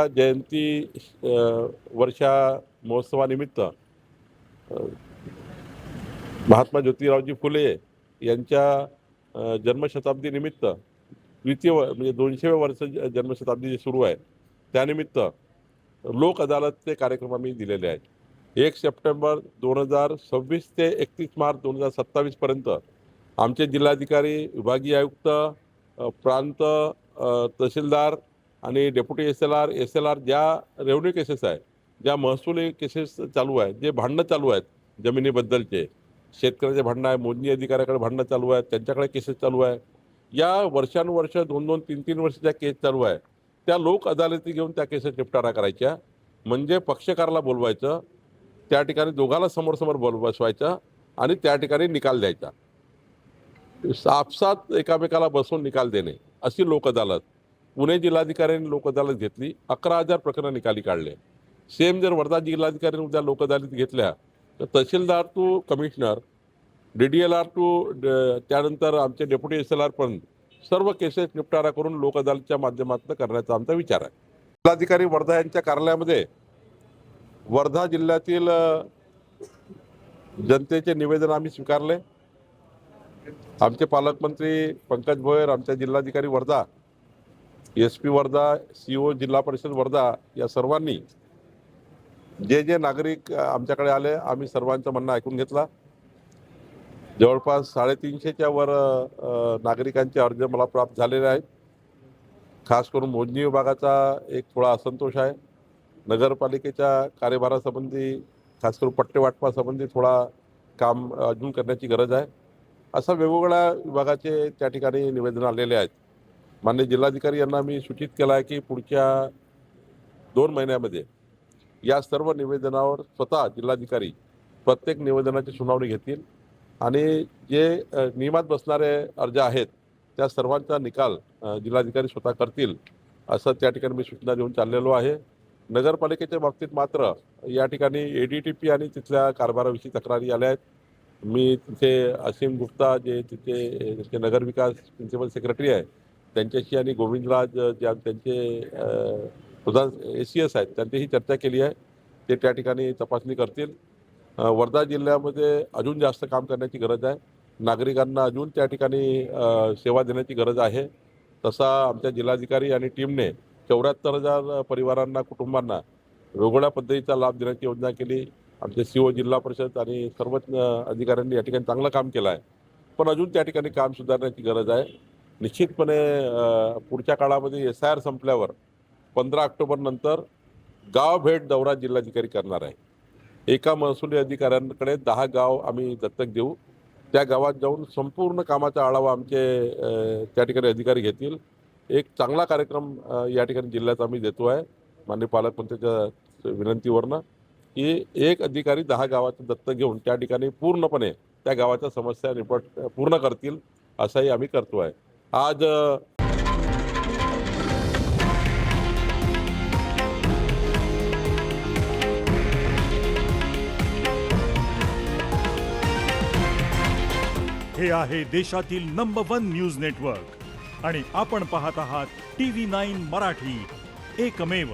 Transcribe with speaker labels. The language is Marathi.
Speaker 1: जयंती वर्षा महोत्सवानिमित्त महात्मा ज्योतिरावजी फुले यांच्या जन्मशताब्दीनिमित्त म्हणजे 200व्या वर्ष जन्मशताब्दी जे सुरू आहे त्यानिमित्त लोक अदालतचे कार्यक्रम आम्ही दिलेले आहेत। 1 सप्टेंबर 2026 ते 31 मार्च 2027 पर्यंत आमचे जिल्हाधिकारी, विभागीय आयुक्त, प्रांत तहसीलदार आणि डेप्युटी SLR ज्या रेव्हन्यू केसेस आहे, ज्या महसुली केसेस चालू आहेत, जे भांडणं चालू आहेत जमिनीबद्दलचे, शेतकऱ्याचे भांडणं आहे, मोजणी अधिकाऱ्याकडे भांडणं चालू आहेत, त्यांच्याकडे केसेस चालू आहे, या वर्षानुवर्ष 2-2, 3-3 वर्ष ज्या केस चालू आहे त्या लोक अदालती घेऊन त्या केसेस निपटारा करायच्या। म्हणजे पक्षकाराला बोलवायचं, त्या ठिकाणी दोघाला समोर बसवायचं आणि त्या ठिकाणी निकाल द्यायचा। आपसात एकामेकाला बसवून निकाल देणे अशी लोक अदालत पुणे जिल्हाधिकाऱ्यांनी लोक अदालत घेतली। 11,000 प्रकरणं निकाली काढले। सेम जर वर्धा जिल्हाधिकाऱ्यांनी उद्या लोक अदालत घेतल्या तर तहसीलदार टू कमिशनर, DDLR टू त्यानंतर आमचे डेप्युटी SLR पण सर्व केसेस निपटारा करून लोक अदालतच्या माध्यमातून करण्याचा आमचा विचार आहे। जिल्हाधिकारी वर्धा यांच्या कार्यालयामध्ये वर्धा जिल्ह्यातील जनतेचे निवेदन आम्ही स्वीकारले। आमचे पालकमंत्री पंकज भोयर, आमच्या जिल्हाधिकारी वर्धा, SP वर्धा, CO जिल्हा परिषद वर्धा या सर्वांनी जे नागरिक आमच्याकडे आले आम्ही सर्वांचं म्हणणं ऐकून घेतला। जवळपास 350च्या वर नागरिकांचे अर्ज मला प्राप्त झालेले आहेत। खास करून मोजणी विभागाचा एक थोडा असंतोष आहे। नगरपालिकेच्या कार्यभारासंबंधी, खास करून पट्टे वाटपासंबंधी थोडा काम अजून करण्याची गरज आहे। असा वेगवेगळ्या विभागाचे त्या ठिकाणी निवेदन आलेले आहेत। माननीय जिल्हाधिकारी यांना मी सूचित केलं आहे की पुढच्या 2 महिन्यामध्ये या सर्व निवेदनावर स्वतः जिल्हाधिकारी प्रत्येक निवेदनाची सुनावणी घेतील आणि जे नियमात बसणारे अर्ज आहेत त्या सर्वांचा निकाल जिल्हाधिकारी स्वतः करतील असं त्या ठिकाणी मी सूचना देऊन चाललेलो आहे। नगरपालिकेच्या बाबतीत मात्र या ठिकाणी ADTP आणि तिथल्या कारभाराविषयी तक्रारी आल्या आहेत। मी तिथे असीम गुप्ता जे तिथे नगरविकास प्रिन्सिपल सेक्रेटरी आहे त्यांच्याशी आणि गोविंदराज जे त्यांचे प्रधान ACS आहेत त्यांच्याशी चर्चा केली आहे। ते त्या ठिकाणी तपासणी करतील। वर्धा जिल्ह्यामध्ये अजून जास्त काम करण्याची गरज आहे। नागरिकांना अजून त्या ठिकाणी सेवा देण्याची गरज आहे। तसा आमच्या जिल्हाधिकारी आणि टीमने 74,000 परिवारांना, कुटुंबांना वेगवेगळ्या पद्धतीचा लाभ देण्याची योजना केली। आमचे CO जिल्हा परिषद आणि सर्वच अधिकाऱ्यांनी या ठिकाणी चांगलं काम केलं आहे, पण अजून त्या ठिकाणी काम सुधारण्याची गरज आहे। निश्चितपणे पुढच्या काळामध्ये SIR संपल्यावर 15 ऑक्टोबर नंतर गाव भेट दौरा जिल्हाधिकारी करणार आहे। एका महसुली अधिकाऱ्यांकडे 10 गाव आम्ही दत्तक देऊ। त्या गावात जाऊन संपूर्ण कामाचा आढावा आमचे त्या ठिकाणी अधिकारी घेतील। एक चांगला कार्यक्रम या ठिकाणी जिल्ह्यात आम्ही देतो आहे माननीय पालकमंत्र्यांच्या विनंतीवरनं की एक अधिकारी 10 गावाचं दत्तक घेऊन त्या ठिकाणी पूर्णपणे त्या गावाच्या समस्या पूर्ण करतील असंही आम्ही करतो आहे। आज
Speaker 2: हे आहे देशातील नंबर 1 न्यूज नेटवर्क आणि आपण पाहत आहात TV9 मराठी, एकमेव।